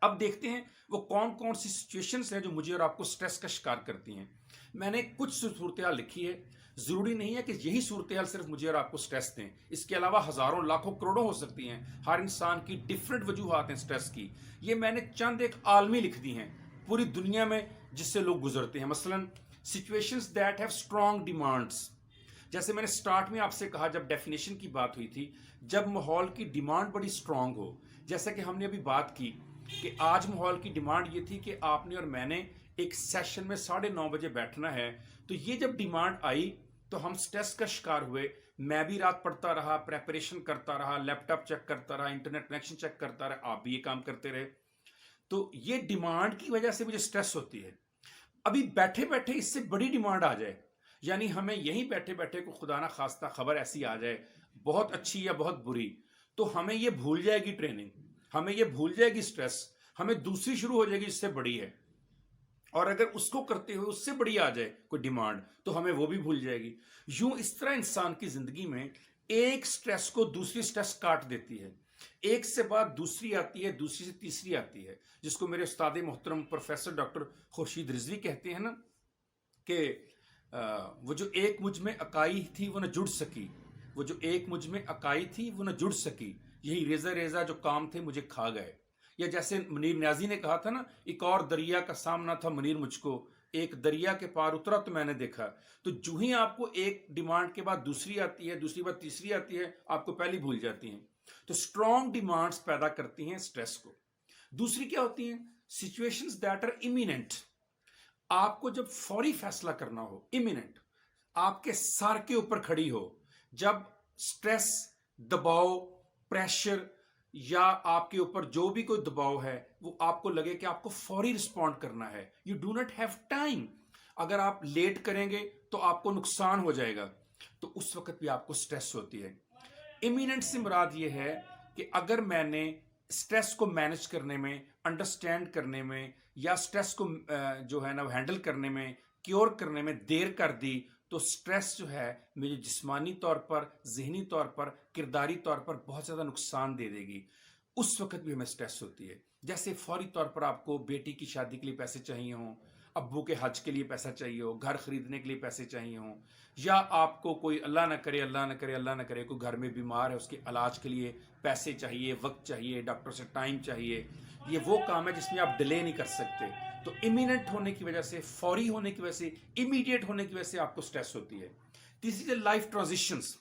اب دیکھتے ہیں وہ کون کون سی سچویشنز ہیں جو مجھے اور آپ کو سٹریس کا شکار کرتی ہیں. میں نے کچھ صورتحال لکھی ہے. ضروری نہیں ہے کہ یہی صورتحال صرف مجھے اور آپ کو سٹریس دیں. اس کے علاوہ ہزاروں لاکھوں کروڑوں ہو سکتی ہیں. ہر انسان کی ڈفرینٹ وجوہات ہیں سٹریس کی. یہ میں نے چند ایک عالمی لکھ دی ہیں پوری دنیا میں جس سے لوگ گزرتے ہیں. مثلاً situations that have strong demands. جیسے میں نے سٹارٹ میں آپ سے کہا جب ڈیفینیشن کی بات ہوئی تھی، جب ماحول کی ڈیمانڈ بڑی اسٹرانگ ہو. جیسا کہ ہم نے ابھی بات کی کہ آج ماحول کی ڈیمانڈ یہ تھی کہ آپ نے اور میں نے ایک سیشن میں 9:30 بجے بیٹھنا ہے. تو یہ جب ڈیمانڈ آئی تو ہم سٹریس کا شکار ہوئے. میں بھی رات پڑھتا رہا، پریپریشن کرتا رہا، لیپ ٹاپ چیک کرتا رہا، انٹرنیٹ کنیکشن چیک کرتا رہا، آپ بھی یہ کام کرتے رہے. تو یہ ڈیمانڈ کی وجہ سے مجھے سٹریس ہوتی ہے. ابھی بیٹھے بیٹھے اس سے بڑی ڈیمانڈ آ جائے، یعنی ہمیں یہیں بیٹھے بیٹھے کو خدا نہ خواستہ خبر ایسی آ جائے، بہت اچھی یا بہت بری، تو ہمیں یہ بھول جائے گی ٹریننگ، ہمیں یہ بھول جائے گی سٹریس، ہمیں دوسری شروع ہو جائے گی جس سے بڑی ہے. اور اگر اس کو کرتے ہوئے اس سے بڑی آ جائے کوئی ڈیمانڈ تو ہمیں وہ بھی بھول جائے گی. یوں اس طرح انسان کی زندگی میں ایک سٹریس کو دوسری سٹریس کاٹ دیتی ہے. ایک سے بعد دوسری آتی ہے، دوسری سے تیسری آتی ہے، جس کو میرے استاد محترم پروفیسر ڈاکٹر خورشید رضوی کہتے ہیں نا کہ وہ جو ایک مجھ میں اکائی تھی وہ نہ جڑ سکی، وہ جو ایک مجھ میں اکائی تھی وہ نہ جڑ سکی، یہی ریزہ ریزہ جو کام تھے مجھے کھا گئے. یا جیسے منیر نیازی نے کہا تھا نا، ایک اور دریا کا سامنا تھا منیر مجھ کو، ایک دریا کے پار اترا تو میں نے دیکھا. تو جو ہی آپ کو ایک ڈیمانڈ کے بعد دوسری آتی ہے، دوسری بعد تیسری آتی ہے، آپ کو پہلی بھول جاتی ہیں. تو اسٹرانگ ڈیمانڈز پیدا کرتی ہیں سٹریس کو. دوسری کیا ہوتی ہیں؟ Situations that are imminent. آپ کو جب فوری فیصلہ کرنا ہو، امییننٹ، آپ کے سر کے اوپر کھڑی ہو، جب سٹریس، دباؤ، پریشر یا آپ کے اوپر جو بھی کوئی دباؤ ہے وہ آپ کو لگے کہ آپ کو فوری رسپونڈ کرنا ہے، you do not have time. اگر آپ لیٹ کریں گے تو آپ کو نقصان ہو جائے گا، تو اس وقت بھی آپ کو سٹریس ہوتی ہے. امییننٹ سے مراد یہ ہے کہ اگر میں نے سٹریس کو مینج کرنے میں، انڈرسٹینڈ کرنے میں، یا سٹریس کو جو ہے نا ہینڈل کرنے میں، کیور کرنے میں دیر کر دی، تو سٹریس جو ہے مجھے جسمانی طور پر، ذہنی طور پر، کرداری طور پر بہت زیادہ نقصان دے دے گی. اس وقت بھی ہمیں سٹریس ہوتی ہے. جیسے فوری طور پر آپ کو بیٹی کی شادی کے لیے پیسے چاہیے ہوں، ابو کے حج کے لیے پیسہ چاہیے ہو، گھر خریدنے کے لیے پیسے چاہیے ہوں، یا آپ کو کوئی اللہ نہ کرے اللہ نہ کرے اللہ نہ کرے کوئی گھر میں بیمار ہے، اس کے علاج کے لیے پیسے چاہیے، وقت چاہیے، ڈاکٹر سے ٹائم چاہیے. یہ وہ کام ہے جس میں آپ ڈیلے نہیں کر سکتے. تو امییننٹ ہونے کی وجہ سے، فوری ہونے کی وجہ سے، امیڈیٹ ہونے کی وجہ سے آپ کو سٹریس ہوتی ہے. تیسری لائف ٹرانزیشنز.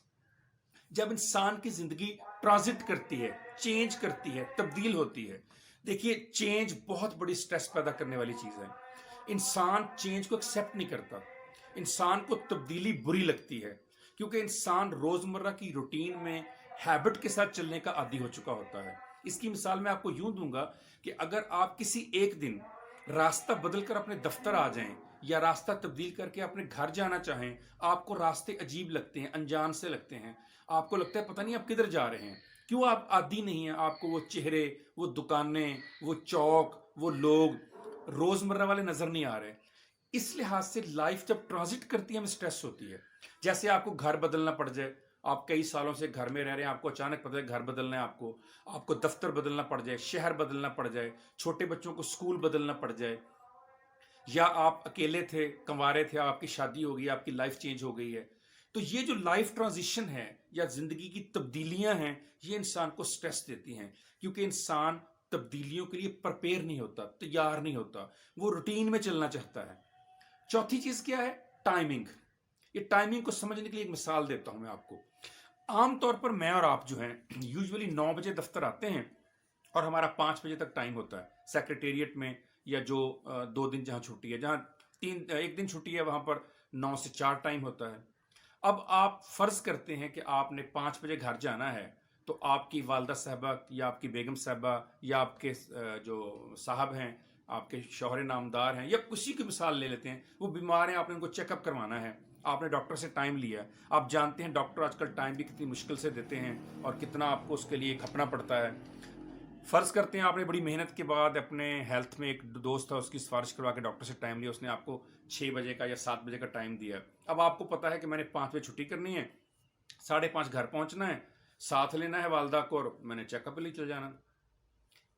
جب انسان کی زندگی ٹرانزٹ کرتی ہے، چینج کرتی ہے، تبدیل ہوتی ہے. دیکھیے چینج بہت بڑی سٹریس پیدا کرنے والی چیز ہے. انسان چینج کو ایکسیپٹ نہیں کرتا. انسان کو تبدیلی بری لگتی ہے، کیونکہ انسان روزمرہ کی روٹین میں ہیبٹ کے ساتھ چلنے کا عادی ہو چکا ہوتا ہے. اس کی مثال میں آپ کو یوں دوں گا کہ اگر آپ کسی ایک دن راستہ بدل کر اپنے دفتر آ جائیں یا راستہ تبدیل کر کے اپنے گھر جانا چاہیں، آپ کو راستے عجیب لگتے ہیں، انجان سے لگتے ہیں، آپ کو لگتا ہے پتہ نہیں آپ کدھر جا رہے ہیں. کیوں؟ آپ عادی نہیں ہیں. آپ کو وہ چہرے، وہ دکانیں، وہ چوک، وہ لوگ روزمرہ والے نظر نہیں آ رہے. اس لحاظ سے لائف جب ٹرانزٹ کرتی ہے ہمیں سٹریس ہوتی ہے. جیسے آپ کو گھر بدلنا پڑ جائے، آپ کئی سالوں سے گھر میں رہ رہے ہیں، آپ کو اچانک پتہ ہے گھر بدلنا ہے، آپ کو دفتر بدلنا پڑ جائے، شہر بدلنا پڑ جائے، چھوٹے بچوں کو سکول بدلنا پڑ جائے، یا آپ اکیلے تھے، کنوارے تھے، آپ کی شادی ہو گئی، آپ کی لائف چینج ہو گئی ہے. تو یہ جو لائف ٹرانزیشن ہے یا زندگی کی تبدیلیاں ہیں، یہ انسان کو سٹریس دیتی ہیں، کیونکہ انسان تبدیلیوں کے لیے پرپیئر نہیں ہوتا، تیار نہیں ہوتا، وہ روٹین میں چلنا چاہتا ہے. چوتھی چیز کیا ہے؟ ٹائمنگ. یہ ٹائمنگ کو سمجھنے کے لیے ایک مثال دیتا ہوں میں آپ کو. عام طور پر میں اور آپ جو ہیں یوزولی 9 بجے دفتر آتے ہیں اور ہمارا 5 بجے تک ٹائم ہوتا ہے سیکریٹریٹ میں، یا جو 2 دن جہاں چھٹی ہے، جہاں ایک دن چھٹی ہے وہاں پر 9 سے 4 ٹائم ہوتا ہے. اب آپ فرض کرتے ہیں کہ آپ نے 5 بجے گھر جانا ہے، تو آپ کی والدہ صاحبہ یا آپ کی بیگم صاحبہ یا آپ کے جو صاحب ہیں، آپ کے شوہر نامدار ہیں، یا کسی کی مثال لے لیتے ہیں، وہ بیمار ہیں، آپ نے ان کو چیک اپ کروانا ہے، آپ نے ڈاکٹر سے ٹائم لیا. آپ جانتے ہیں ڈاکٹر آج کل ٹائم بھی کتنی مشکل سے دیتے ہیں اور کتنا آپ کو اس کے لیے کھپنا پڑتا ہے. فرض کرتے ہیں آپ نے بڑی محنت کے بعد اپنے ہیلتھ میں ایک دوست تھا، اس کی سفارش کروا کے ڈاکٹر سے ٹائم لیا، اس نے آپ کو 6 بجے کا یا 7 بجے کا ٹائم دیا. اب آپ کو پتا ہے کہ میں نے 5 بجے چھٹی کرنی ہے، 5:30 گھر پہنچنا ہے، ساتھ لینا ہے والدہ کو، اور میں نے چیک اپ کے لیے چل جانا.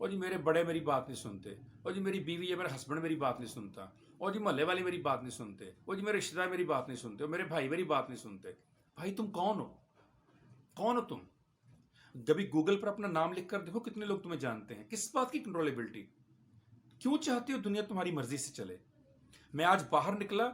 اور جی میرے بڑے میری بات نہیں سنتے، اور جی میری بیوی یا میرا ہسبینڈ میری بات نہیں سنتا، اور جی محلے والے میری بات نہیں سنتے، اور جی میرے رشتے دار میری بات نہیں سنتے، اور میرے بھائی میری بات نہیں سنتے. بھائی تم کون ہو؟ کون ہو تم؟ کبھی گوگل پر اپنا نام لکھ کر دیکھو کتنے لوگ تمہیں جانتے ہیں. کس بات کی کنٹرولبلٹی؟ کیوں چاہتے ہو دنیا تمہاری مرضی سے چلے؟ میں آج باہر نکلا،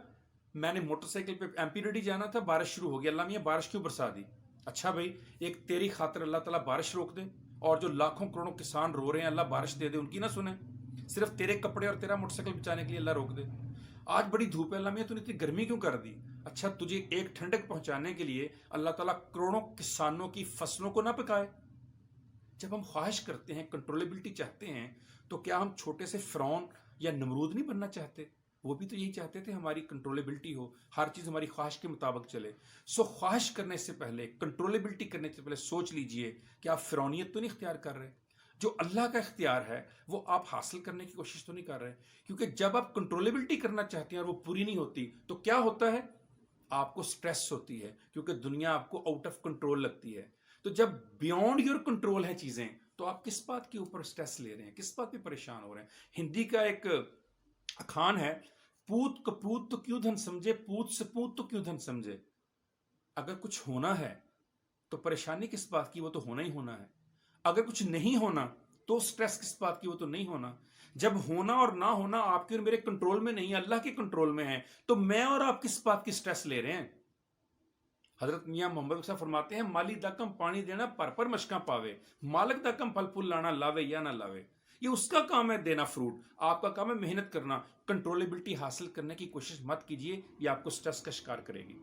میں نے موٹر سائیکل پہ ایم پی ڈی جانا تھا، بارش شروع ہو گئی. اللہ میاں بارش کیوں برسا دی؟ اچھا بھائی، ایک تیری خاطر اللہ تعالیٰ بارش روک دے، اور جو لاکھوں کروڑوں کسان رو رہے ہیں اللہ بارش دے دے، ان کی نہ سنیں. صرف تیرے کپڑے اور تیرا موٹر سائیکل بچانے کے لیے اللہ روک دے. آج بڑی دھوپ ہے، اللہ میاں تو نے اتنی گرمی کیوں کر دی؟ اچھا تجھے ایک ٹھنڈک پہنچانے کے لیے اللہ تعالیٰ کروڑوں کسانوں کی فصلوں کو نہ پکائے؟ جب ہم خواہش کرتے ہیں، کنٹرولبلٹی چاہتے ہیں، تو کیا ہم چھوٹے سے فرعون یا نمرود نہیں بننا چاہتے؟ وہ بھی تو یہی چاہتے تھے ہماری کنٹرولبلٹی ہو، ہر چیز ہماری خواہش کے مطابق چلے. سو خواہش کرنے سے پہلے، کنٹرولبلٹی کرنے سے پہلے سوچ لیجئے کہ آپ فرعونیت تو نہیں اختیار کر رہے. جو اللہ کا اختیار ہے وہ آپ حاصل کرنے کی کوشش تو نہیں کر رہے. کیونکہ جب آپ کنٹرولبلٹی کرنا چاہتے ہیں اور وہ پوری نہیں ہوتی تو کیا ہوتا ہے؟ آپ کو سٹریس ہوتی ہے، کیونکہ دنیا آپ کو آؤٹ آف کنٹرول لگتی ہے. تو جب بیونڈ یور کنٹرول ہیں چیزیں، تو آپ کس بات کے اوپر سٹریس لے رہے ہیں، کس بات پہ پریشان ہو رہے ہیں؟ ہندی کا ایک اخان ہے، پوت کپوت تو کیوں دھن سمجھے، پوت سے پوت تو کیوں دھن سمجھے. اگر کچھ ہونا ہے تو پریشانی کس بات کی، وہ تو ہونا ہی ہونا ہے. اگر کچھ نہیں ہونا تو سٹریس کس بات کی، وہ تو نہیں ہونا. جب ہونا اور نہ ہونا آپ کے اور میرے کنٹرول میں نہیں، اللہ کے کنٹرول میں ہے، تو میں اور آپ کس بات کی سٹریس لے رہے ہیں؟ حضرت میاں محمد صاحب فرماتے ہیں، مالی دا کم پانی دینا پر مشکاں پاوے، مالک دا کم پھل پھول لانا لاوے یا نہ لاوے. یہ اس کا کام ہے دینا فروٹ، آپ کا کام ہے محنت کرنا. کنٹرولبلٹی حاصل کرنے کی کوشش مت کیجیے، یہ آپ کو سٹریس کا شکار کرے گی.